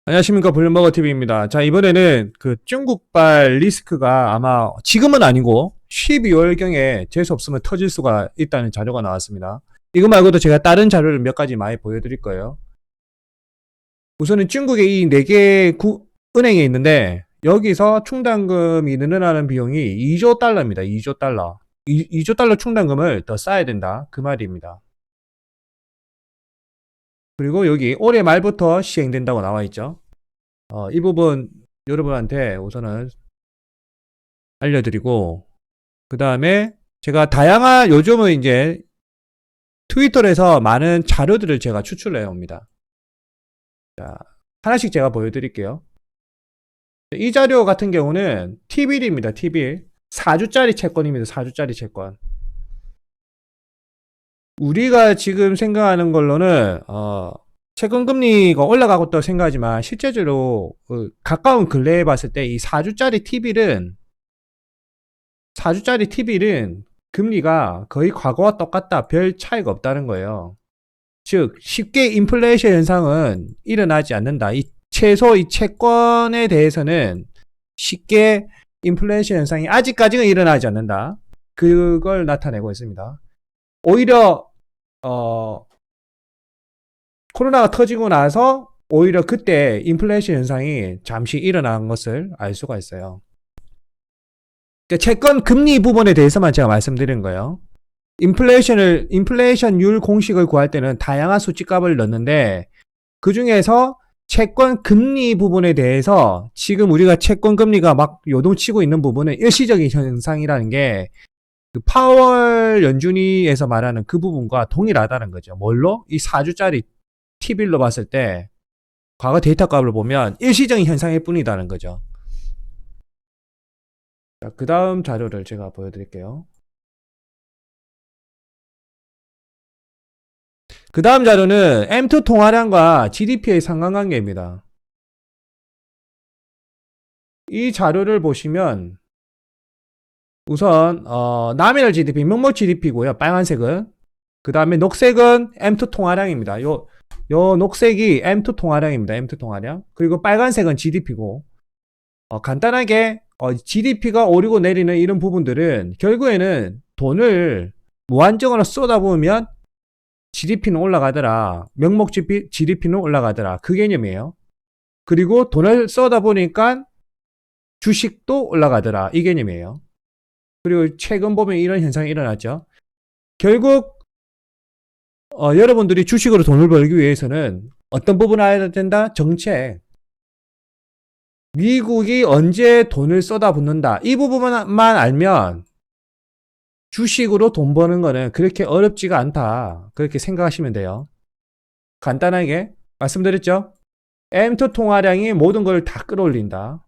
안녕하십니까, 블룸버거 TV입니다. 자, 이번에는 그 중국발 리스크가 아마 지금은 아니고 12월경에 재수 없으면 터질 수가 있다는 자료가 나왔습니다. 이거 말고도 제가 다른 자료를 몇 가지 많이 보여드릴 거예요. 우선은 중국의 이 4개 은행에 있는데 여기서 충당금이 늘어나는 비용이 2조 달러입니다. 2조 달러. 2조 달러 충당금을 더 쌓아야 된다. 그 말입니다. 그리고 여기 올해 말부터 시행된다고 나와 있죠. 이 부분 여러분한테 우선은 알려드리고, 그 다음에 제가 다양한 요즘은 이제 트위터에서 많은 자료들을 제가 추출해 옵니다. 자, 하나씩 제가 보여드릴게요. 이 자료 같은 경우는 T빌입니다. T빌. 4주짜리 채권입니다. 4주짜리 채권. 우리가 지금 생각하는 걸로는 채권 금리가 올라가고 또 생각하지만 실제적으로 가까운 근래에 봤을 때 이 4주짜리 T빌은 금리가 거의 과거와 똑같다. 별 차이가 없다는 거예요. 즉 쉽게 인플레이션 현상은 일어나지 않는다. 최소 이 채권에 대해서는 쉽게 인플레이션 현상이 아직까지는 일어나지 않는다. 그걸 나타내고 있습니다. 오히려 코로나가 터지고 나서 오히려 그때 인플레이션 현상이 잠시 일어난 것을 알 수가 있어요. 그러니까 채권 금리 부분에 대해서만 제가 말씀드린 거예요. 인플레이션율 공식을 구할 때는 다양한 수치값을 넣는데 그 중에서 채권 금리 부분에 대해서 지금 우리가 채권 금리가 막 요동치고 있는 부분은 일시적인 현상이라는 게 그 파월 연준위에서 말하는 그 부분과 동일하다는 거죠. 뭘로? 이 4주짜리 T빌로 봤을 때 과거 데이터 값을 보면 일시적인 현상일 뿐이다는 거죠. 자, 그 다음 자료를 제가 보여드릴게요. 그 다음 자료는 M2 통화량과 GDP의 상관관계입니다. 이 자료를 보시면 우선 나미널 GDP, 명목 GDP고요. 빨간색은. 그 다음에 녹색은 M2 통화량입니다. 요 녹색이 M2 통화량입니다. M2 통화량. 그리고 빨간색은 GDP고 간단하게 GDP가 오르고 내리는 이런 부분들은 결국에는 돈을 무한정으로 쏟아부으면 GDP는 올라가더라. 명목 GDP는 올라가더라. 그 개념이에요. 그리고 돈을 쏟아보니까 주식도 올라가더라. 이 개념이에요. 그리고 최근 보면 이런 현상이 일어났죠. 결국 여러분들이 주식으로 돈을 벌기 위해서는 어떤 부분을 알아야 된다? 정책. 미국이 언제 돈을 쏟아붓는다. 이 부분만 알면 주식으로 돈 버는 거는 그렇게 어렵지가 않다. 그렇게 생각하시면 돼요. 간단하게 말씀드렸죠? M2 통화량이 모든 걸 다 끌어올린다.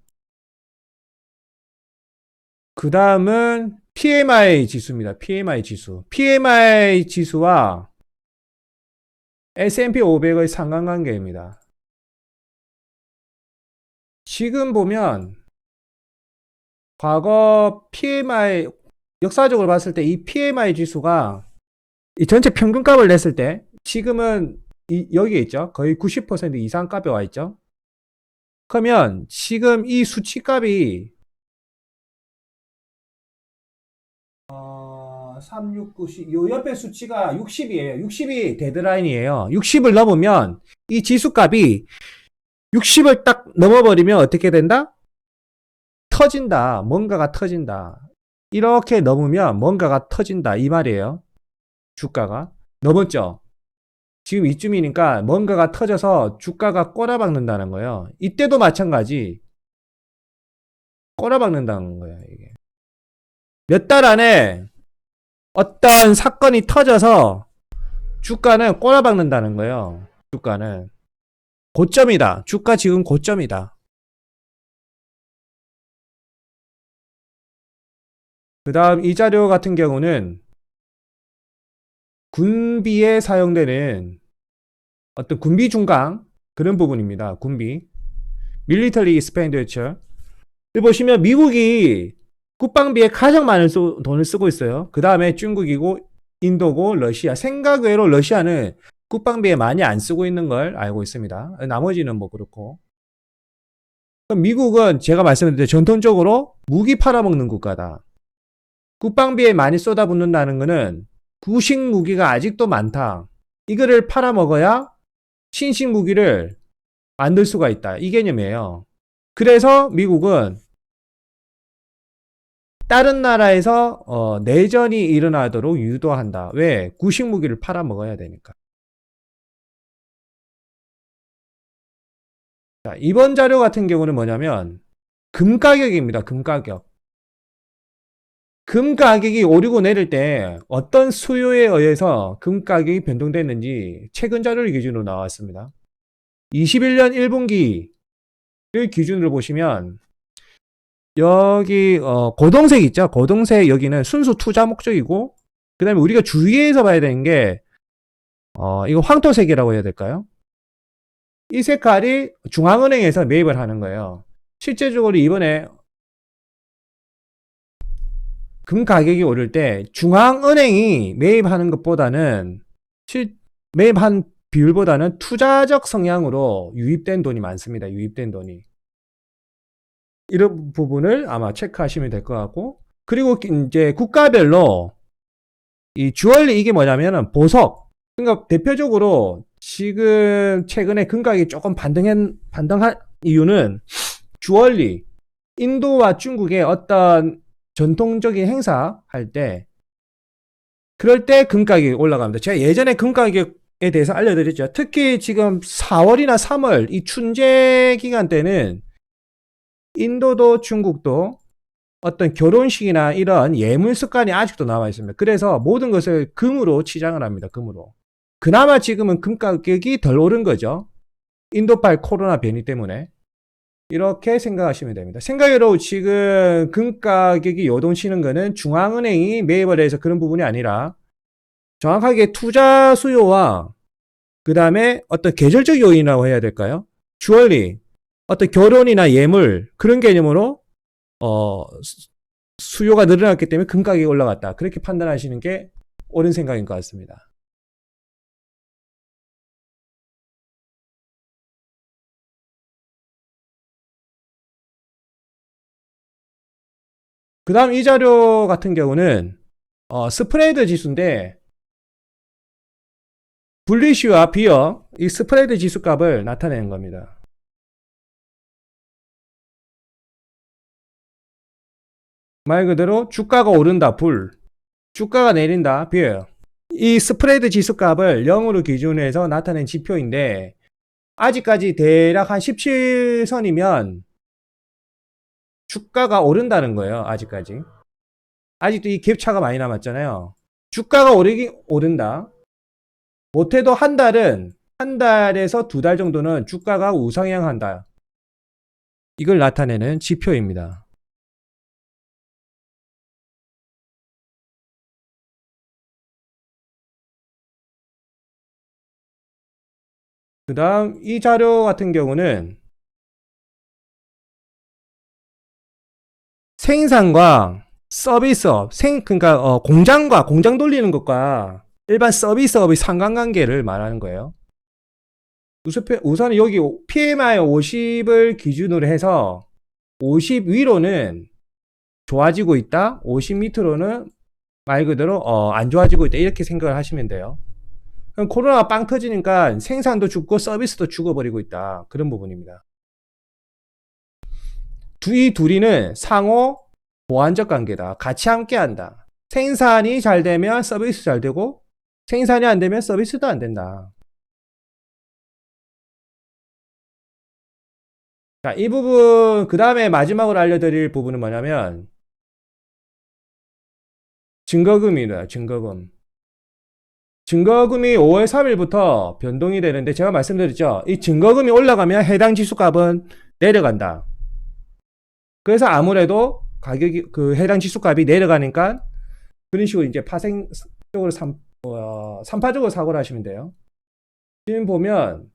그 다음은 PMI 지수입니다. PMI 지수. PMI 지수와 S&P 500의 상관관계입니다. 지금 보면 과거 PMI 역사적으로 봤을 때 이 PMI 지수가 이 전체 평균값을 냈을 때 지금은 여기에 있죠. 거의 90% 이상 값에 와 있죠. 그러면 지금 이 수치값이 3, 6, 9, 10, 요 옆에 수치가 60이에요. 60이 데드라인이에요. 60을 넘으면 이 지수값이 60을 딱 넘어버리면 어떻게 된다? 터진다. 뭔가가 터진다. 이렇게 넘으면 뭔가가 터진다. 이 말이에요. 주가가. 넘었죠? 지금 이쯤이니까 뭔가가 터져서 주가가 꼬라박는다는 거예요. 이때도 마찬가지. 꼬라박는다는 거예요. 이게. 몇 달 안에 어떤 사건이 터져서 주가는 꼬라박는다는 거예요. 주가는. 고점이다. 주가 지금 고점이다. 그 다음 이 자료 같은 경우는 군비에 사용되는 어떤 군비 중강 그런 부분입니다. 군비. Military Expenditure. 보시면 미국이 국방비에 가장 많은 돈을 쓰고 있어요. 그 다음에 중국이고 인도고 러시아. 생각 외로 러시아는 국방비에 많이 안 쓰고 있는 걸 알고 있습니다. 나머지는 뭐 그렇고. 그럼 미국은 제가 말씀드린 대로 전통적으로 무기 팔아먹는 국가다. 국방비에 많이 쏟아붓는다는 것은 구식 무기가 아직도 많다. 이거를 팔아먹어야 신식 무기를 만들 수가 있다. 이 개념이에요. 그래서 미국은 다른 나라에서 내전이 일어나도록 유도한다. 왜? 구식 무기를 팔아먹어야 되니까. 자, 이번 자료 같은 경우는 뭐냐면 금 가격입니다. 금 가격. 금 가격이 오르고 내릴 때 어떤 수요에 의해서 금 가격이 변동됐는지 최근 자료를 기준으로 나왔습니다. 21년 1분기를 기준으로 보시면 여기 고동색 있죠? 고동색 여기는 순수 투자 목적이고 그 다음에 우리가 주의해서 봐야 되는 게 이거 황토색이라고 해야 될까요? 이 색깔이 중앙은행에서 매입을 하는 거예요. 실제적으로 이번에 금 가격이 오를 때 중앙은행이 매입하는 것보다는 매입한 비율보다는 투자적 성향으로 유입된 돈이 많습니다. 유입된 돈이. 이런 부분을 아마 체크하시면 될 것 같고, 그리고 이제 국가별로 이 주얼리 이게 뭐냐면은 보석. 그러니까 대표적으로 지금 최근에 금 가격이 조금 반등한 이유는 주얼리, 인도와 중국의 어떤 전통적인 행사 할 때, 그럴 때 금 가격이 올라갑니다. 제가 예전에 금 가격에 대해서 알려드렸죠. 특히 지금 4월이나 3월 이 춘제 기간 때는 인도도 중국도 어떤 결혼식이나 이런 예물 습관이 아직도 남아 있습니다. 그래서 모든 것을 금으로 치장을 합니다. 금으로. 그나마 지금은 금 가격이 덜 오른 거죠. 인도발 코로나 변이 때문에. 이렇게 생각하시면 됩니다. 생각외로 지금 금 가격이 요동치는 거는 중앙은행이 매입을 해서 그런 부분이 아니라 정확하게 투자 수요와 그 다음에 어떤 계절적 요인이라고 해야 될까요? 주얼리, 어떤 결혼이나 예물 그런 개념으로 수요가 늘어났기 때문에 금 가격이 올라갔다. 그렇게 판단하시는 게 옳은 생각인 것 같습니다. 그 다음 이 자료 같은 경우는 스프레드 지수인데 불리시와 비어 이 스프레드 지수 값을 나타내는 겁니다. 말 그대로 주가가 오른다 불, 주가가 내린다 비어. 이 스프레드 지수 값을 0으로 기준해서 나타낸 지표인데 아직까지 대략 한 17선이면 주가가 오른다는 거예요. 아직까지. 아직도 이 갭차가 많이 남았잖아요. 주가가 오른다. 못해도 한 달에서 두 달 정도는 주가가 우상향한다. 이걸 나타내는 지표입니다. 그 다음 이 자료 같은 경우는 생산과 서비스업, 그러니까 공장 돌리는 것과 일반 서비스업의 상관관계를 말하는 거예요. 우선 여기 PMI 50을 기준으로 해서 50 위로는 좋아지고 있다, 50 밑으로는 말 그대로 안 좋아지고 있다 이렇게 생각을 하시면 돼요. 그럼 코로나가 빵 터지니까 생산도 죽고 서비스도 죽어버리고 있다. 그런 부분입니다. 이 둘이는 상호 보완적 관계다. 같이 함께 한다. 생산이 잘 되면 서비스 잘 되고 생산이 안 되면 서비스도 안 된다. 자, 이 부분 그 다음에 마지막으로 알려드릴 부분은 뭐냐면 증거금입니다. 증거금. 증거금이 5월 3일부터 변동이 되는데 제가 말씀드렸죠. 이 증거금이 올라가면 해당 지수값은 내려간다. 그래서 아무래도 가격이 해당 지수값이 내려가니까 그런 식으로 이제 파생적으로 삼파적으로 사고를 하시면 돼요. 지금 보면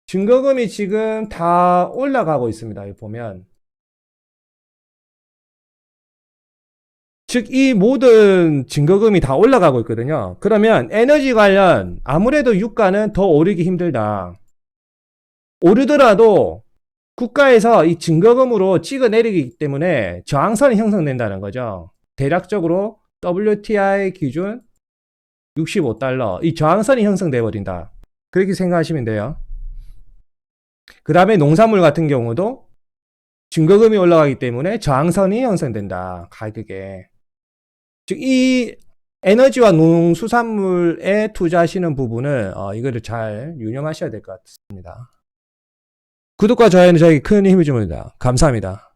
증거금이 지금 다 올라가고 있습니다. 여기 보면 즉 이 모든 증거금이 다 올라가고 있거든요. 그러면 에너지 관련 아무래도 유가는 더 오르기 힘들다. 오르더라도 국가에서 이 증거금으로 찍어내리기 때문에 저항선이 형성된다는 거죠. 대략적으로 WTI 기준 65달러, 이 저항선이 형성돼 버린다. 그렇게 생각하시면 돼요. 그 다음에 농산물 같은 경우도 증거금이 올라가기 때문에 저항선이 형성된다. 가격에. 즉, 이 에너지와 농수산물에 투자하시는 부분을 이거를 잘 유념하셔야 될 것 같습니다. 구독과 좋아요는 저에게 큰 힘이 줍니다. 감사합니다.